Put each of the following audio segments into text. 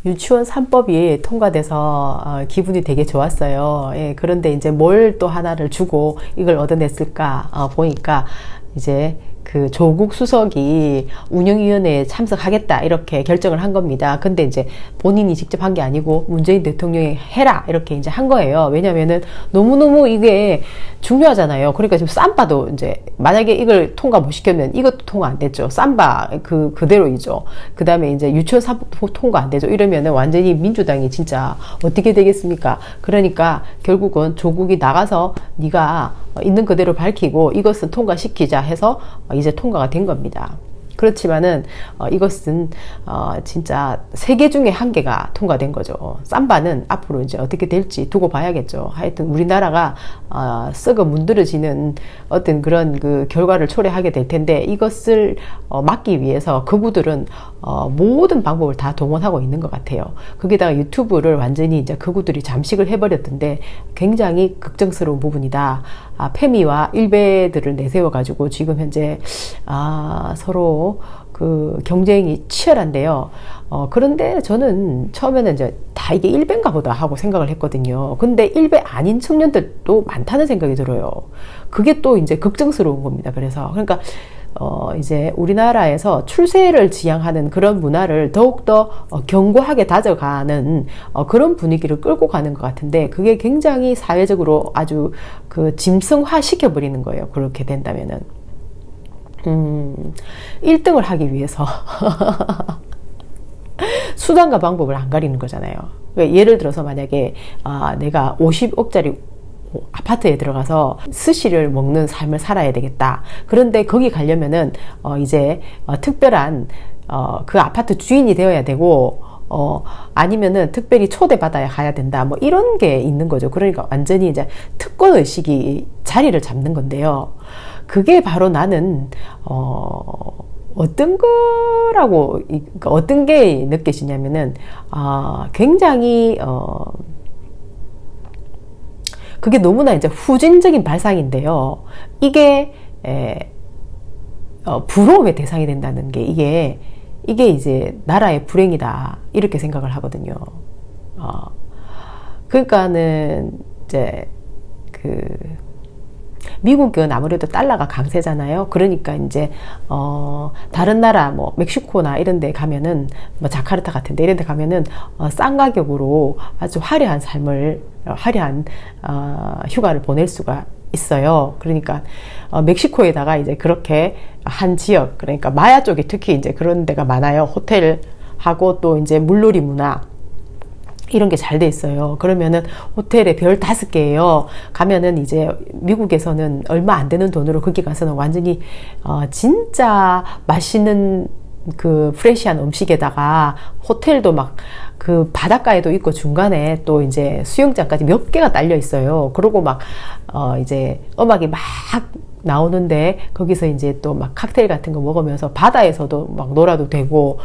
유치원 3법이 통과돼서 기분이 되게 좋았어요. 예, 그런데 이제 뭘 또 하나를 주고 이걸 얻어냈을까 보니까 이제 그 조국 수석이 운영위원회에 참석하겠다 이렇게 결정을 한 겁니다. 근데 이제 본인이 직접 한 게 아니고 문재인 대통령이 해라 이렇게 이제 한 거예요. 왜냐면은 너무너무 이게 중요하잖아요. 그러니까 지금 삼바도 이제 만약에 이걸 통과 못 시켰면 이것도 통과 안 됐죠. 삼바 그대로이죠. 그 다음에 이제 유치원 사법 통과 안 되죠. 이러면은 완전히 민주당이 진짜 어떻게 되겠습니까? 그러니까 결국은 조국이 나가서 네가 있는 그대로 밝히고 이것은 통과시키자 해서 이제 통과가 된 겁니다. 그렇지만은 이것은 진짜 3개 중에 1개가 통과된 거죠. 삼바는 앞으로 이제 어떻게 될지 두고 봐야겠죠. 하여튼 우리나라가 썩어 문드러지는 어떤 그런 그 결과를 초래하게 될 텐데 이것을 막기 위해서 극우들은 모든 방법을 다 동원하고 있는 것 같아요. 거기다가 유튜브를 완전히 이제 극우들이 잠식을 해버렸던데 굉장히 걱정스러운 부분이다. 페미와 일베들을 내세워 가지고 지금 현재 서로 그 경쟁이 치열한데요. 그런데 저는 처음에는 이제 다 이게 일베인가 보다 하고 생각을 했거든요. 근데 일베 아닌 청년들도 많다는 생각이 들어요. 그게 또 이제 걱정스러운 겁니다. 그러니까 이제 우리나라에서 출세를 지향하는 그런 문화를 더욱더 견고하게 다져가는 그런 분위기를 끌고 가는 것 같은데 그게 굉장히 사회적으로 아주 그 짐승화 시켜버리는 거예요. 그렇게 된다면은 1등을 하기 위해서 수단과 방법을 안 가리는 거잖아요. 그러니까 예를 들어서 만약에 내가 50억짜리 아파트에 들어가서 스시를 먹는 삶을 살아야 되겠다. 그런데 거기 가려면은 이제 특별한 그 아파트 주인이 되어야 되고 아니면은 특별히 초대받아야 가야 된다. 뭐 이런 게 있는 거죠. 그러니까 완전히 이제 특권 의식이 자리를 잡는 건데요. 그게 바로 나는 어떤 거라고 그러니까 어떤 게 느껴지냐면은 굉장히 그게 너무나 이제 후진적인 발상인데요. 이게 부러움의 대상이 된다는 게 이게 이제 나라의 불행이다 이렇게 생각을 하거든요. 그러니까는 이제 미국은 아무래도 달러가 강세잖아요. 그러니까 이제 다른 나라 뭐 멕시코나 이런 데 가면은 뭐 자카르타 같은 데 이런 데 가면은 싼 가격으로 아주 화려한 휴가를 보낼 수가 있어요. 그러니까 멕시코에다가 이제 그렇게 한 지역, 그러니까 마야 쪽에 특히 이제 그런 데가 많아요. 호텔하고 또 이제 물놀이 문화 이런 게 잘 돼 있어요. 그러면은 호텔에 별 5개예요. 가면은 이제 미국에서는 얼마 안 되는 돈으로 거기 가서는 완전히 진짜 맛있는 그 프레시한 음식에다가 호텔도 막 그 바닷가에도 있고 중간에 또 이제 수영장까지 몇 개가 딸려 있어요. 그러고 막 이제 음악이 막 나오는데 거기서 이제 또 막 칵테일 같은 거 먹으면서 바다에서도 막 놀아도 되고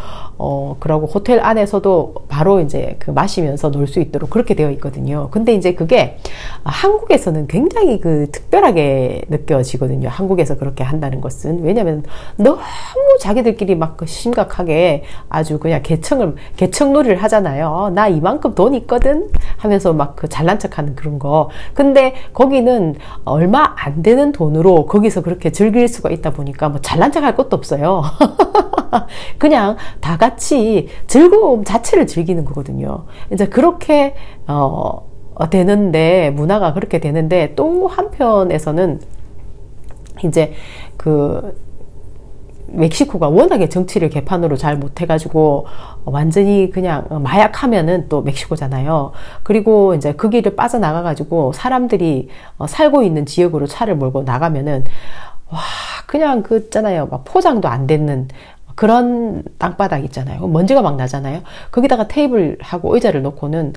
그러고 호텔 안에서도 바로 이제 그 마시면서 놀 수 있도록 그렇게 되어 있거든요. 근데 이제 그게 한국에서는 굉장히 그 특별하게 느껴지거든요. 한국에서 그렇게 한다는 것은. 왜냐면 너무 자기들끼리 막 심각하게 아주 그냥 개척놀이를 하잖아요. 나 이만큼 돈 있거든 하면서 막 그 잘난 척하는 그런 거. 근데 거기는 얼마 안 되는 돈으로 거기서 그렇게 즐길 수가 있다 보니까 뭐 잘난 척할 것도 없어요. 그냥 다 같이 즐거움 자체를 즐기는 거거든요. 이제 그렇게 되는데 문화가 그렇게 되는데 또 한편에서는 이제 멕시코가 워낙에 정치를 개판으로 잘 못해가지고 완전히 그냥 마약하면은 또 멕시코잖아요. 그리고 이제 그 길을 빠져나가가지고 사람들이 살고 있는 지역으로 차를 몰고 나가면은 와 그냥 그 있잖아요. 막 포장도 안 됐는 그런 땅바닥 있잖아요. 먼지가 막 나잖아요. 거기다가 테이블하고 의자를 놓고는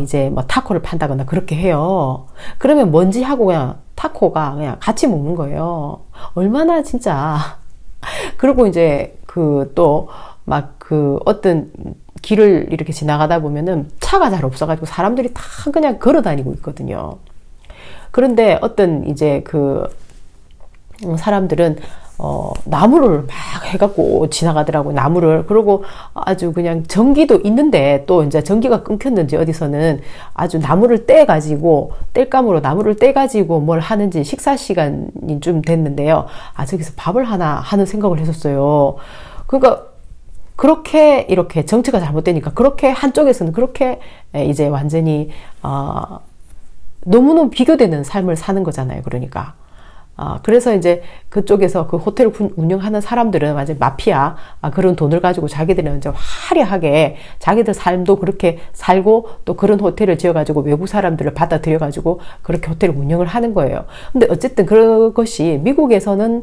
이제 뭐 타코를 판다거나 그렇게 해요. 그러면 먼지하고 그냥 타코가 그냥 같이 먹는 거예요. 얼마나 진짜. 그리고 이제 또 막 어떤 길을 이렇게 지나가다 보면은 차가 잘 없어가지고 사람들이 다 그냥 걸어 다니고 있거든요. 그런데 어떤 이제 사람들은 나무를 막 해갖고 지나가더라고요. 나무를. 그리고 아주 그냥 전기도 있는데 또 이제 전기가 끊겼는지 어디서는 아주 나무를 떼가지고, 땔감으로 나무를 떼가지고 뭘 하는지 식사 시간이 좀 됐는데요. 저기서 밥을 하나 하는 생각을 했었어요. 그러니까 그렇게 이렇게 정치가 잘못되니까 그렇게 한쪽에서는 그렇게 이제 완전히 너무너무 비교되는 삶을 사는 거잖아요. 그러니까 그래서 이제 그쪽에서 그 호텔을 운영하는 사람들은 완전 마피아, 그런 돈을 가지고 자기들은 이제 화려하게 자기들 삶도 그렇게 살고 또 그런 호텔을 지어가지고 외국 사람들을 받아들여가지고 그렇게 호텔을 운영을 하는 거예요. 근데 어쨌든 그것이 미국에서는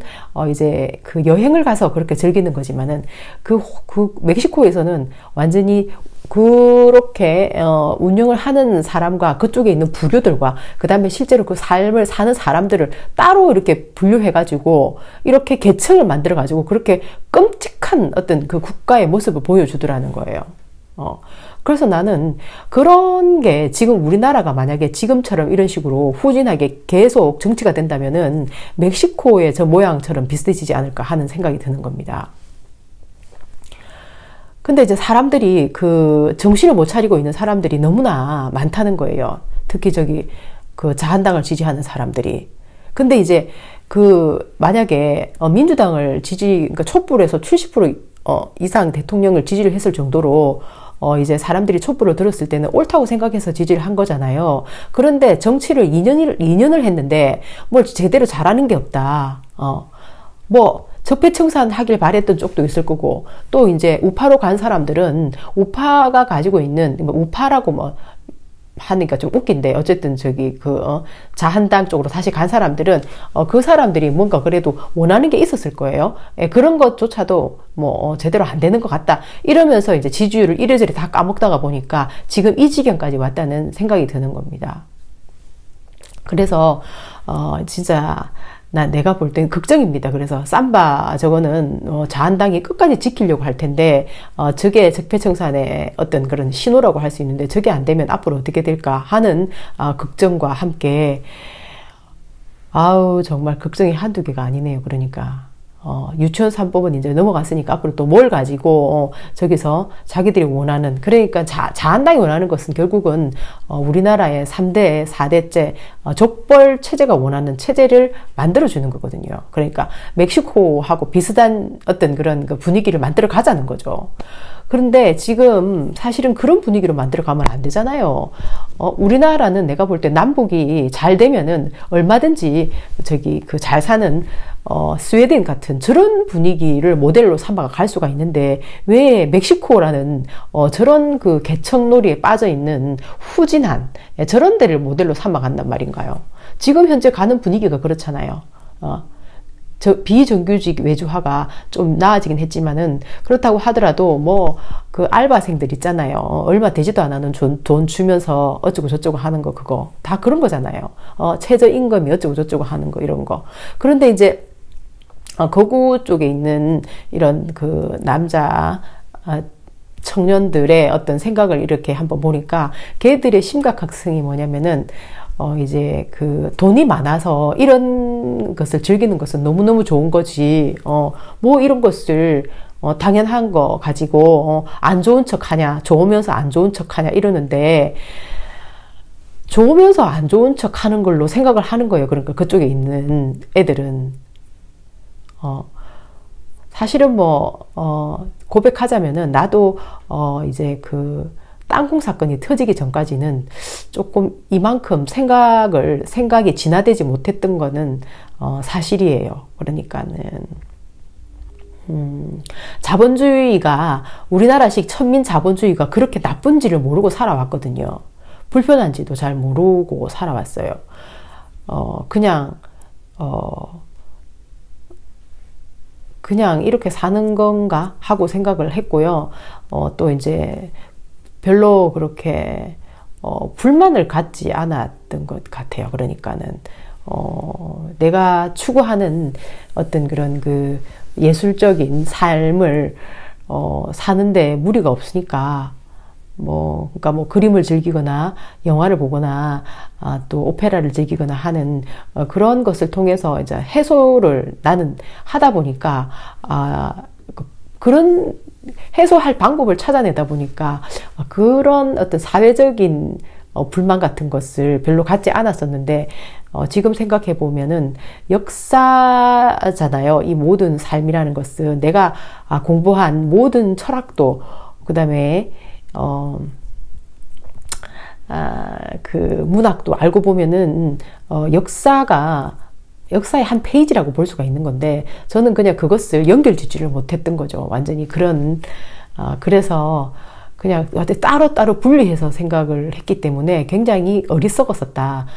이제 그 여행을 가서 그렇게 즐기는 거지만은 그 멕시코에서는 완전히 그렇게 운영을 하는 사람과 그쪽에 있는 부류들과 그 다음에 실제로 그 삶을 사는 사람들을 따로 이렇게 분류해가지고 이렇게 계층을 만들어가지고 그렇게 끔찍한 어떤 그 국가의 모습을 보여주더라는 거예요. 그래서 나는 그런 게 지금 우리나라가 만약에 지금처럼 이런 식으로 후진하게 계속 정치가 된다면은 멕시코의 저 모양처럼 비슷해지지 않을까 하는 생각이 드는 겁니다. 근데 이제 사람들이 그 정신을 못 차리고 있는 사람들이 너무나 많다는 거예요. 특히 그 자한당을 지지하는 사람들이. 근데 이제 만약에 민주당을 그러니까 촛불에서 70% 이상 대통령을 지지를 했을 정도로 이제 사람들이 촛불을 들었을 때는 옳다고 생각해서 지지를 한 거잖아요. 그런데 정치를 2년을 했는데 뭘 제대로 잘하는 게 없다. 적폐청산 하길 바랬던 쪽도 있을 거고, 또 이제 우파로 간 사람들은 우파가 가지고 있는, 우파라고 하니까 좀 웃긴데, 어쨌든 자한당 쪽으로 다시 간 사람들은, 그 사람들이 뭔가 그래도 원하는 게 있었을 거예요. 그런 것조차도 제대로 안 되는 것 같다. 이러면서 이제 지지율을 이래저래 다 까먹다가 보니까 지금 이 지경까지 왔다는 생각이 드는 겁니다. 그래서, 진짜, 내가 볼 땐 걱정입니다. 그래서 삼바 저거는 자한당이 끝까지 지키려고 할 텐데 저게 적폐청산의 어떤 그런 신호라고 할 수 있는데 저게 안 되면 앞으로 어떻게 될까 하는 걱정과 함께 정말 걱정이 한두 개가 아니네요. 그러니까 유치원 3법은 이제 넘어갔으니까 앞으로 또 뭘 가지고 저기서 자기들이 원하는, 그러니까 자한당이 원하는 것은 결국은 우리나라의 3대, 4대째 족벌 체제가 원하는 체제를 만들어주는 거거든요. 그러니까 멕시코하고 비슷한 어떤 그런 그 분위기를 만들어 가자는 거죠. 그런데 지금 사실은 그런 분위기로 만들어 가면 안 되잖아요. 우리나라는 내가 볼 때 남북이 잘 되면은 얼마든지 잘 사는 스웨덴 같은 저런 분위기를 모델로 삼아가 갈 수가 있는데 왜 멕시코라는 저런 그 개척놀이에 빠져 있는 후진한 저런 데를 모델로 삼아 간단 말인가요? 지금 현재 가는 분위기가 그렇잖아요. 비정규직 외주화가 좀 나아지긴 했지만은 그렇다고 하더라도 그 알바생들 있잖아요. 얼마 되지도 않는 돈 주면서 어쩌고 저쩌고 하는 거, 그거 다 그런 거잖아요. 최저임금이 어쩌고 저쩌고 하는 거, 이런 거. 그런데 이제 거구 쪽에 있는 이런 그 남자 청년들의 어떤 생각을 이렇게 한번 보니까 걔들의 심각성이 뭐냐면은 이제 그 돈이 많아서 이런 것을 즐기는 것은 너무너무 좋은 거지. 이런 것을 당연한 거 가지고 안 좋은 척 하냐, 좋으면서 안 좋은 척 하냐 이러는데, 좋으면서 안 좋은 척 하는 걸로 생각을 하는 거예요. 그러니까 그쪽에 있는 애들은 사실은 고백하자면은 나도 이제 그 땅콩 사건이 터지기 전까지는 조금 이만큼 생각이 진화되지 못했던 거는 사실이에요. 그러니까는 자본주의가, 우리나라식 천민 자본주의가 그렇게 나쁜지를 모르고 살아왔거든요. 불편한지도 잘 모르고 살아왔어요. 그냥 이렇게 사는 건가 하고 생각을 했고요. 또 이제 별로 그렇게 불만을 갖지 않았던 것 같아요. 그러니까는 내가 추구하는 어떤 그런 그 예술적인 삶을 사는데 무리가 없으니까 그러니까 그림을 즐기거나 영화를 보거나 또 오페라를 즐기거나 하는 그런 것을 통해서 이제 해소를 나는 하다 보니까 그런 해소할 방법을 찾아내다 보니까 그런 어떤 사회적인 불만 같은 것을 별로 갖지 않았었는데 지금 생각해 보면은 역사잖아요. 이 모든 삶이라는 것은 내가 공부한 모든 철학도 그 다음에 그 문학도 알고 보면은 역사의 한 페이지라고 볼 수가 있는 건데 저는 그냥 그것을 연결짓지를 못했던 거죠. 완전히 그래서 그냥 따로따로 분리해서 생각을 했기 때문에 굉장히 어리석었었다.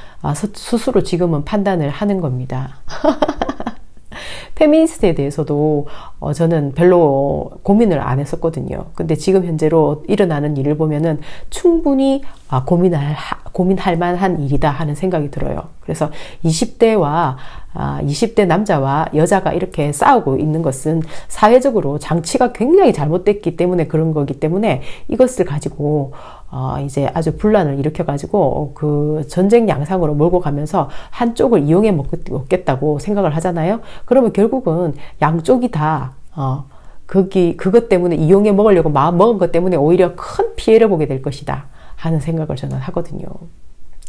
스스로 지금은 판단을 하는 겁니다. 페미니스트에 대해서도 저는 별로 고민을 안 했었거든요. 근데 지금 현재로 일어나는 일을 보면은 충분히 고민할 만한 일이다 하는 생각이 들어요. 그래서 20대 남자와 여자가 이렇게 싸우고 있는 것은 사회적으로 장치가 굉장히 잘못됐기 때문에 그런 거기 때문에 이것을 가지고 이제 아주 분란을 일으켜가지고 그 전쟁 양상으로 몰고 가면서 한쪽을 이용해 먹겠다고 생각을 하잖아요. 그러면 결국은 양쪽이 다 그것 때문에 이용해 먹으려고 마음 먹은 것 때문에 오히려 큰 피해를 보게 될 것이다 하는 생각을 저는 하거든요.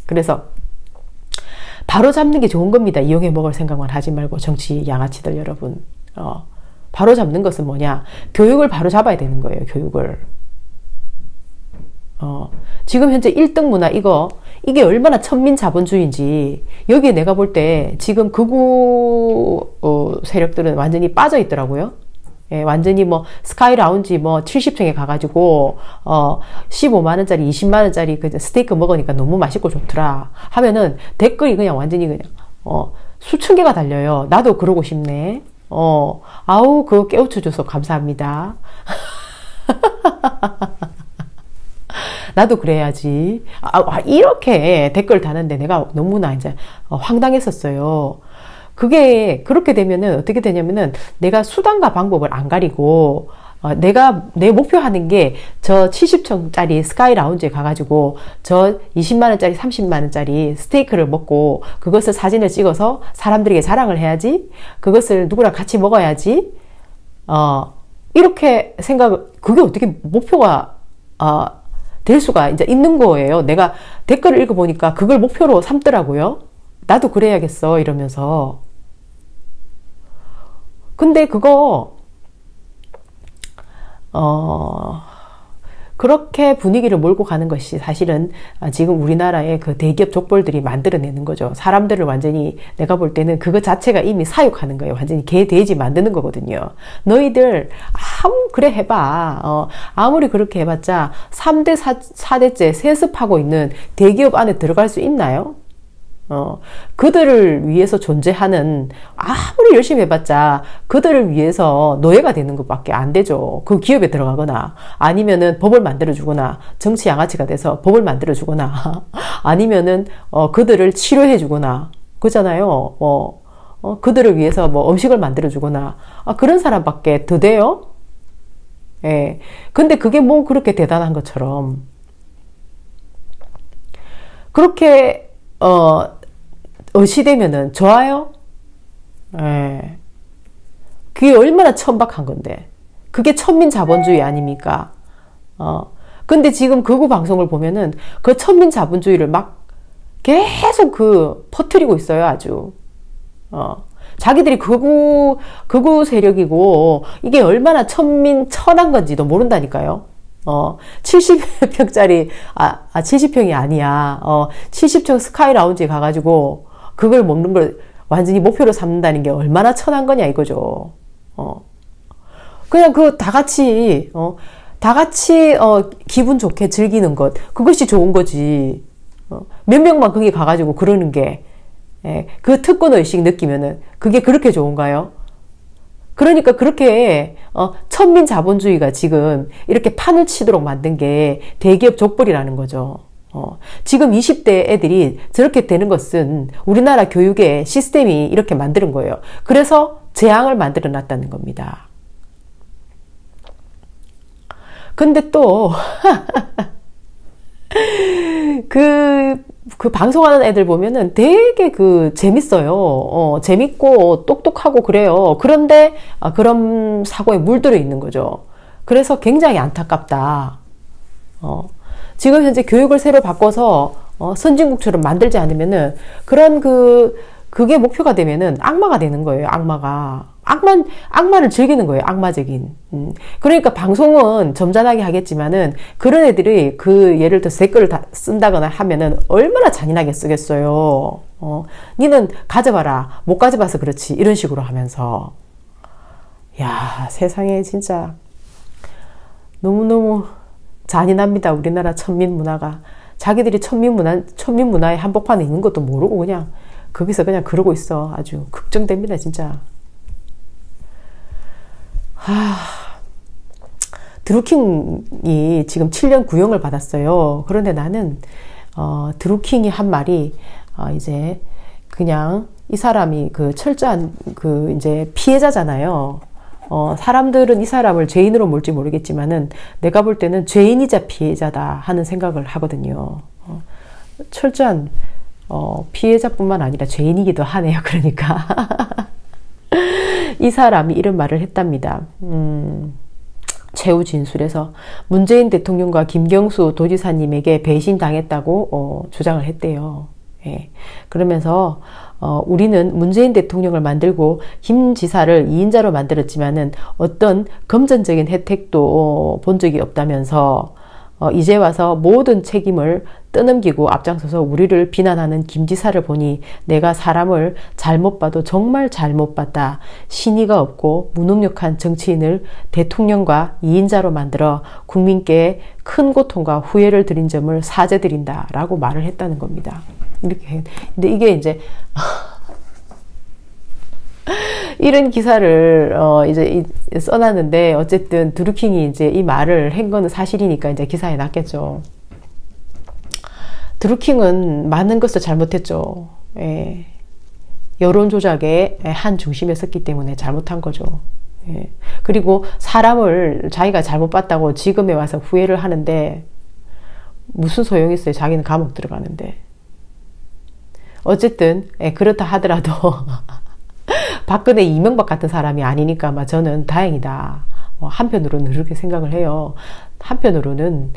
그래서 바로 잡는 게 좋은 겁니다. 이용해 먹을 생각만 하지 말고 정치 양아치들 여러분. 바로 잡는 것은 뭐냐? 교육을 바로 잡아야 되는 거예요. 교육을. 지금 현재 1등 문화 이게 얼마나 천민 자본주의인지 여기에 내가 볼 때 지금 극우 세력들은 완전히 빠져 있더라고요. 예, 완전히 스카이 라운지 70층에 가가지고 15만원짜리 20만원짜리 그 스테이크 먹으니까 너무 맛있고 좋더라 하면은 댓글이 그냥 완전히 그냥 수천 개가 달려요. 나도 그러고 싶네. 아우 그거 깨우쳐줘서 감사합니다. 나도 그래야지. 이렇게 댓글 다는데 내가 너무나 이제 황당했었어요. 그게 그렇게 되면은 어떻게 되냐면은 내가 수단과 방법을 안 가리고 내 목표하는 게 저 70층짜리 스카이 라운지에 가가지고 저 20만원짜리 30만원짜리 스테이크를 먹고 그것을 사진을 찍어서 사람들에게 자랑을 해야지, 그것을 누구랑 같이 먹어야지, 이렇게 그게 어떻게 목표가 될 수가 이제 있는 거예요. 내가 댓글을 읽어보니까 그걸 목표로 삼더라고요. 나도 그래야겠어 이러면서. 근데 그거 그렇게 분위기를 몰고 가는 것이 사실은 지금 우리나라의 그 대기업 족벌들이 만들어내는 거죠. 사람들을 완전히 내가 볼 때는 그것 자체가 이미 사육하는 거예요. 완전히 개, 돼지 만드는 거거든요. 너희들 그래 해봐. 아무리 그렇게 해봤자 3대, 4대째 세습하고 있는 대기업 안에 들어갈 수 있나요? 그들을 위해서 존재하는, 아무리 열심히 해봤자 그들을 위해서 노예가 되는 것밖에 안 되죠. 그 기업에 들어가거나 아니면은 법을 만들어주거나 정치 양아치가 돼서 법을 만들어주거나 아니면은 그들을 치료해주거나 그잖아요. 그들을 위해서 음식을 만들어주거나 그런 사람밖에 더 돼요? 예. 근데 그게 그렇게 대단한 것처럼 그렇게 의시되면은 좋아요? 예. 그게 얼마나 천박한 건데. 그게 천민 자본주의 아닙니까? 근데 지금 극우 방송을 보면은 그 천민 자본주의를 막 계속 퍼뜨리고 있어요, 아주. 자기들이 극우 세력이고 이게 얼마나 천한 건지도 모른다니까요. 70평짜리, 70평이 아니야. 70층 스카이 라운지에 가가지고 그걸 먹는 걸 완전히 목표로 삼는다는 게 얼마나 천한 거냐 이거죠. 그냥 다 같이 기분 좋게 즐기는 것, 그것이 좋은 거지. 몇 명만 거기 가가지고 그러는 게, 그 특권의식 느끼면은 그게 그렇게 좋은가요? 그러니까 그렇게 천민 자본주의가 지금 이렇게 판을 치도록 만든 게 대기업 족벌이라는 거죠. 지금 20대 애들이 저렇게 되는 것은 우리나라 교육의 시스템이 이렇게 만드는 거예요. 그래서 재앙을 만들어 놨다는 겁니다. 근데 또 그 방송하는 애들 보면은 되게 재밌어요. 재밌고 똑똑하고 그래요. 그런데 그런 사고에 물들어 있는 거죠. 그래서 굉장히 안타깝다. 지금 현재 교육을 새로 바꿔서 선진국처럼 만들지 않으면은 그게 목표가 되면은 악마가 되는 거예요. 악마를 즐기는 거예요. 악마적인. 그러니까 방송은 점잖하게 하겠지만은 그런 애들이 예를 들어서 댓글을 다 쓴다거나 하면은 얼마나 잔인하게 쓰겠어요. 니는 가져봐라. 못 가져봐서 그렇지. 이런 식으로 하면서. 야, 세상에 진짜 너무너무 잔인합니다. 우리나라 천민 문화가. 자기들이 천민 문화의 한복판에 있는 것도 모르고 그냥 거기서 그냥 그러고 있어. 아주 걱정됩니다, 진짜. 드루킹이 지금 7년 구형을 받았어요. 그런데 나는 드루킹이 한 말이 이제 그냥 이 사람이 철저한 이제 피해자잖아요. 사람들은 이 사람을 죄인으로 몰지 모르겠지만은 내가 볼 때는 죄인이자 피해자다 하는 생각을 하거든요. 철저한 피해자뿐만 아니라 죄인이기도 하네요. 그러니까 이 사람이 이런 말을 했답니다. 최후 진술에서 문재인 대통령과 김경수 도지사님에게 배신당했다고 주장을 했대요. 예. 그러면서 우리는 문재인 대통령을 만들고 김 지사를 2인자로 만들었지만은 어떤 금전적인 혜택도 본 적이 없다면서 이제 와서 모든 책임을 떠넘기고 앞장서서 우리를 비난하는 김 지사를 보니 내가 사람을 잘못 봐도 정말 잘못 봤다. 신의가 없고 무능력한 정치인을 대통령과 2인자로 만들어 국민께 큰 고통과 후회를 드린 점을 사죄드린다 라고 말을 했다는 겁니다. 이렇게. 근데 이게 이제 이런 기사를 이제 써놨는데 어쨌든 드루킹이 이제 이 말을 한 거는 사실이니까 이제 기사에 났겠죠. 드루킹은 많은 것을 잘못했죠. 예. 여론 조작의 한 중심에 섰기 때문에 잘못한 거죠. 예. 그리고 사람을 자기가 잘못 봤다고 지금에 와서 후회를 하는데 무슨 소용이 있어요. 자기는 감옥 들어가는데. 어쨌든 그렇다 하더라도 박근혜 이명박 같은 사람이 아니니까 저는 다행이다. 한편으로는 그렇게 생각을 해요. 한편으로는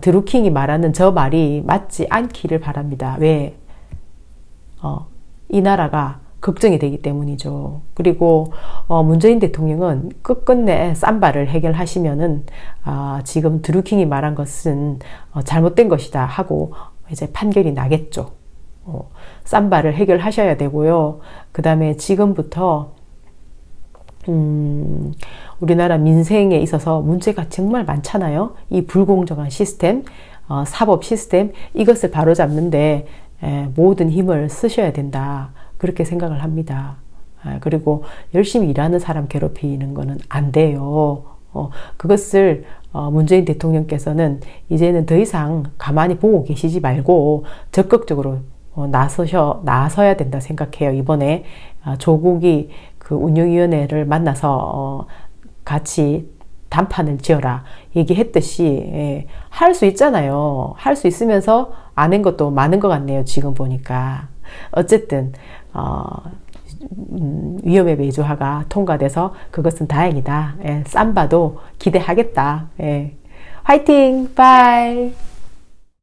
드루킹이 말하는 저 말이 맞지 않기를 바랍니다. 왜? 이 나라가 걱정이 되기 때문이죠. 그리고 문재인 대통령은 끝끝내 쌈바를 해결하시면은 지금 드루킹이 말한 것은 잘못된 것이다 하고 이제 판결이 나겠죠. 쌈바를 해결하셔야 되고요. 그 다음에 지금부터 우리나라 민생에 있어서 문제가 정말 많잖아요. 이 불공정한 시스템, 사법 시스템, 이것을 바로잡는데 모든 힘을 쓰셔야 된다. 그렇게 생각을 합니다. 그리고 열심히 일하는 사람 괴롭히는 거는 안 돼요. 그것을 문재인 대통령께서는 이제는 더 이상 가만히 보고 계시지 말고 적극적으로 나서야 된다 생각해요. 이번에 조국이 그 운영위원회를 만나서 같이 단판을 지어라 얘기했듯이 할 수 있잖아요. 할 수 있으면서 안 한 것도 많은 것 같네요. 지금 보니까. 어쨌든 위험의 매주화가 통과돼서 그것은 다행이다. 쌈바도 기대하겠다. 화이팅! 바이!